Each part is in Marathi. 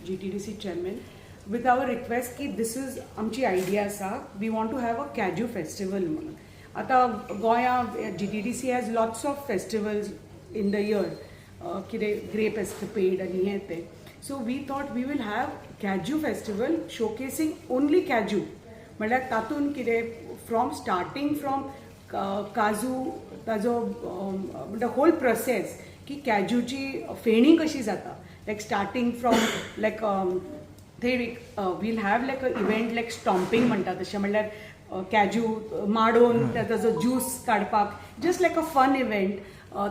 GTDC chairman, with our request की this is आमची idea आसा, we want to have a Kaju festival म्हणून. आता गोंया GTDC has lots of festivals in the year, कितें grape escapade आनी हें तें. So we thought we will have Kaju festival showcasing only Kaju. म्हळ्यार तातूंत कितें from starting from काजू ताजो the whole process की कॅजूची फेणी कशी जाता, लायक starting from like they will have like a event like stomping म्हणटा तशें, म्हणल्यार कॅजू माडोवन ताजो ज्यूस काडपाक just like a fun event.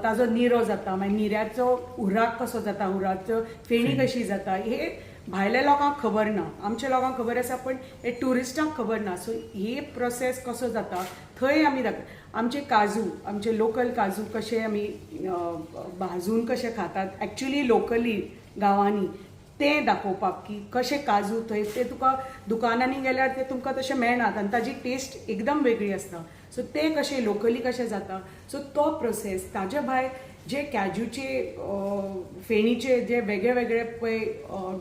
ताजो निरो जाता, मागीर निऱ्याचो उर्राक कसो जाता, उर्राचो फेणी कशी जाता, हे भायल्या लोकांक खबर ना. आमच्या लोकांक खबर आसा पण हे टुरिस्टांक खबर ना. सो हे प्रोसेस कसो जाता थंय आमी आमचे काजू, आमचे लोकल काजू कशे आमी भाजून कशे खातात ॲक्च्युली लोकली गांवांनी, तें दाखोवपाक की कशे काजू थंय ते तुका दुकानांनी गेल्यार ते तुमकां तशें मेळनात आनी ताजी टेस्ट एकदम वेगळी आसता. सो ते कशे लोकली कशें जाता, सो तो प्रोसेस. ताजे भायर जे कॅजूचे फेणीचे जे वेगळे वेगळे पळय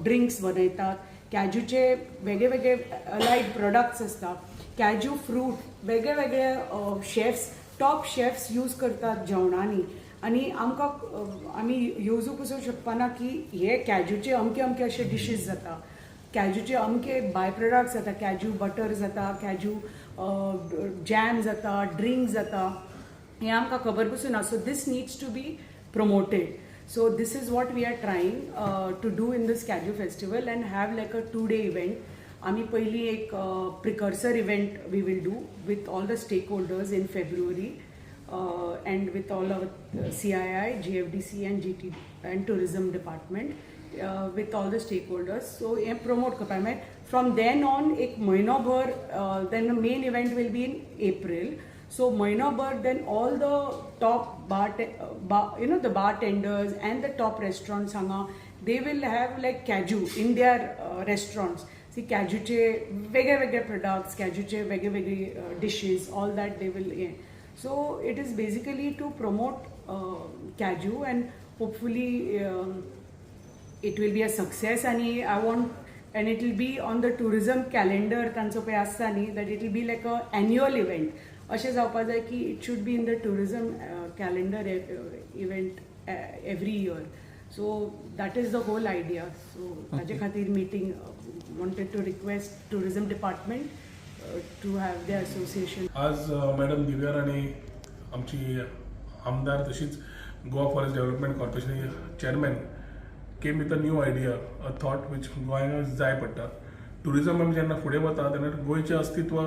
ड्रिंक्स बनयतात, कॅजूचे वेगळे वेगळे अलायड प्रोडक्ट्स आसता, कॅजू फ्रूट वेगळे वेगळे शेफ्स, टॉप शेफ्स यूज करतात जेवणांनी. आनी आमकां आमी येवजूंक वचूंक शकपाना की हे कॅजूचे अमके अमके अशे डिशीज जाता, कॅजूचे अमके बाय प्रोडक्ट्स जाता, कॅजू बटर जाता, कॅजू जॅम जाता, ड्रिंक जाता, हे आमकां खबर पसून ना. So these needs to be promoted. So this is what we are trying to do in these cashew festival and have like a 2 day event. आमी पयलीं एक precursor event we will do with all the stakeholders in फेब्रुवारी and with all our CII, GFDC and GT and tourism department, with all the stakeholders. So ये promote करपा है. From then on एक महीना भर, then the main event will be in April. So महीना भर then all the top the bartenders and the top restaurants हांगा, they will have like Kaju in their restaurants. See कॅजूचे वेगळे वेगळे products, कॅजूचे वेगळे वेगळे dishes, all that they will. So it is basically to promote Kaju and hopefully it will be a success. And it will be on the tourism calendar तांचो पळय आसता न्ही, that it will be like a annual event. अशें जावपाक जाय की it should be in the tourism calendar event every year. So that is the whole idea. So ताजे खातीर meeting wanted to request tourism department to have the association. आज मॅडम दिव्या राणी आमची आमदार तशीच Goa forest development corporation chairman came with a new idea, a thought which गोंयांक जाय पडटा. टुरिजम आमी जेन्ना फुडें वता तेन्ना गोंयचें अस्तित्व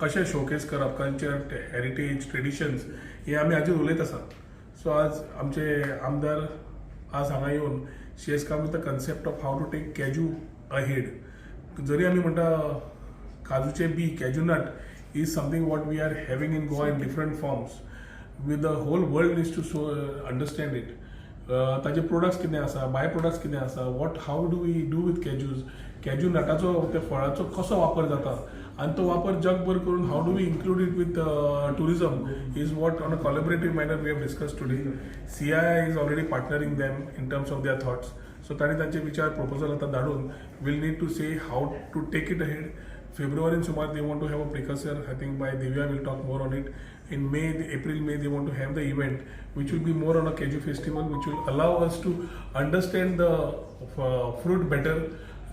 कशें शोकेस करप, कल्चर, हेरिटेज, ट्रेडिशन्स हे आमी हाजेर उलयत आसा. सो आज आमचे आमदार आज हांगा येवन she has come with the concept of how to take cashew ahead. जरी आमी म्हणटा काजूचे बी, cashew nut is something what we are having in Goa in different forms. With the whole world needs to understand it. ताजे प्रोडक्ट्स कितें आसा, बाय प्रोडक्ट्स कितें आसा, how do we do with cashews, cashew नटाचो त्या फळाचो कसो वापर जाता आनी तो वापर जगभर करून how do we include it with tourism is what on a collaborative manner we have discuss today. CII is already partnering them in terms of their thoughts. So तांणी तांचे विचार प्रपोजल आतां धाडून will need to say how to take it ahead. February in Sumar they want to have a precursor. I think by Divya will talk more on it. In May, April, May they want to have the event which will be more on a Kaju festival, which will allow us to understand the fruit better,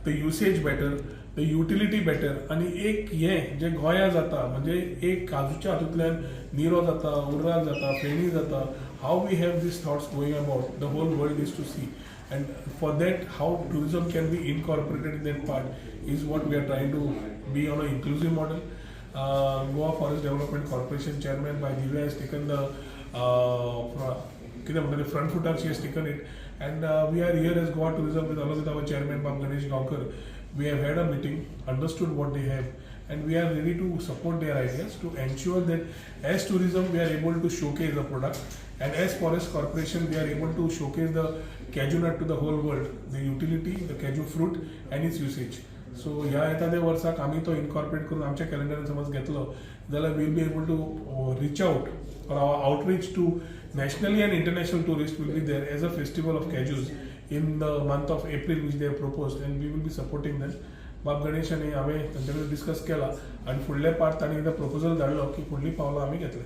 the usage better, the utility better. आणि एक हे जे गोंया जाता म्हणजे एक काजूच्या हातूंतल्यान निरो जाता, उर्राक जाता, फेणी जाता. How we have these thoughts going about, the whole world is to see. And for that, how tourism can be incorporated in that part is what we are trying to be on an inclusive model. Goa Forest Development Corporation Chairman by Divya has taken the front footer. She has taken it, and we are here as Goa Tourism along with our chairman Ganesh Gaonkar. We have had a meeting, understood what they have, and we are ready to support their ideas to ensure that as tourism we are able to showcase the product, and as Forest Corporation we are able to showcase the Kaju nut to the whole world, the utility, the Kaju fruit and its usage. So ह्या येता वर्साक आमी तो इनकॉर्पोरेट करून आमच्या कॅलेंडरान समज घेतलो जाल्यार will be able to reach out or our outreach to nationally and international tourists will be there as a festival of Kajus in the month of April which they have proposed, and we will be supporting them. बाब गणेश आणि हांवें तांचे कडेन डिस्कस केला आनी फुडले पार्ट तांणी एकदां प्रपोजल धाडलो की फुडलीं पावलां आमी घेतले.